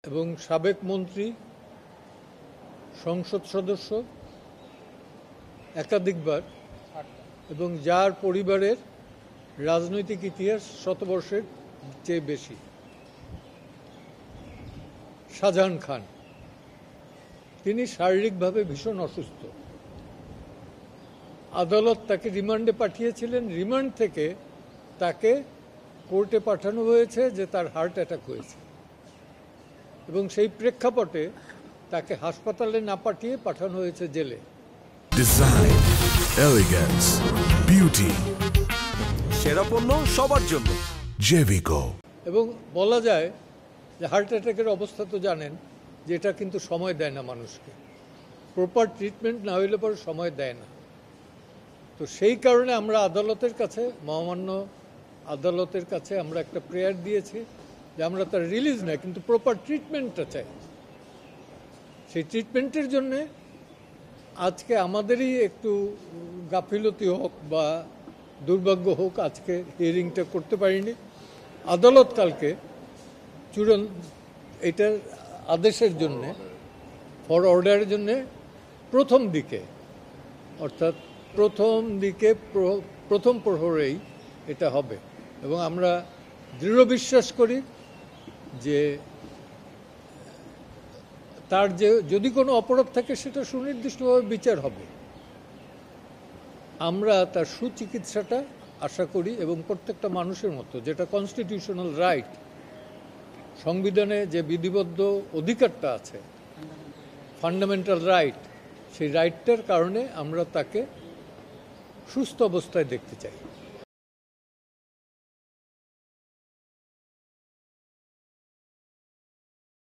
এবং সাবেক মন্ত্রী, সংসদ সদস্য একাধিকবার, এবং যার পরিবারের রাজনৈতিক ইতিহাস শতবর্ষের চেয়ে বেশি, শাহজাহান খান। তিনি শারীরিকভাবে ভীষণ অসুস্থ। আদালত তাকে রিমান্ডে পাঠিয়েছিলেন। রিমান্ড থেকে তাকে কোর্টে পাঠানো হয়েছে যে তার হার্ট অ্যাটাক হয়েছে, এবং সেই প্রেক্ষাপটে তাকে হাসপাতালে না পাঠিয়ে পাঠানো হয়েছে জেলে। ডিজাইন, এলিগেন্স, বিউটি, সেরা পণ্য সবার জন্য জেভিকো। এবং বলা যায় যে হার্ট অ্যাটাকের অবস্থা তো জানেন যে এটা কিন্তু সময় দেয় না মানুষকে, প্রপার ট্রিটমেন্ট না হইলে পরে সময় দেয় না। তো সেই কারণে আমরা আদালতের কাছে, মহামান্য আদালতের কাছে আমরা একটা প্রেয়ার দিয়েছি যে আমরা তার রিলিজ নেই, কিন্তু প্রপার ট্রিটমেন্টটা চাই। সেই ট্রিটমেন্টের জন্যে আজকে আমাদেরই একটু গাফিলতি হোক বা দুর্ভাগ্য হোক, আজকে হিয়ারিংটা করতে পারিনি। আদালত কালকে এটার আদেশের জন্যে, ফর অর্ডারের জন্যে প্রথম দিকে, অর্থাৎ প্রথম প্রহরেই এটা হবে। এবং আমরা দৃঢ় বিশ্বাস করি যে তার যদি কোনো অপরাধ থাকে সেটা সুনির্দিষ্টভাবে বিচার হবে। আমরা তার সুচিকিৎসাটা আশা করি, এবং প্রত্যেকটা মানুষের মতো, যেটা কনস্টিটিউশনাল রাইট, সংবিধানে যে বিধিবদ্ধ অধিকারটা আছে, ফান্ডামেন্টাল রাইট, সেই রাইটটার কারণে আমরা তাকে সুস্থ অবস্থায় দেখতে চাই।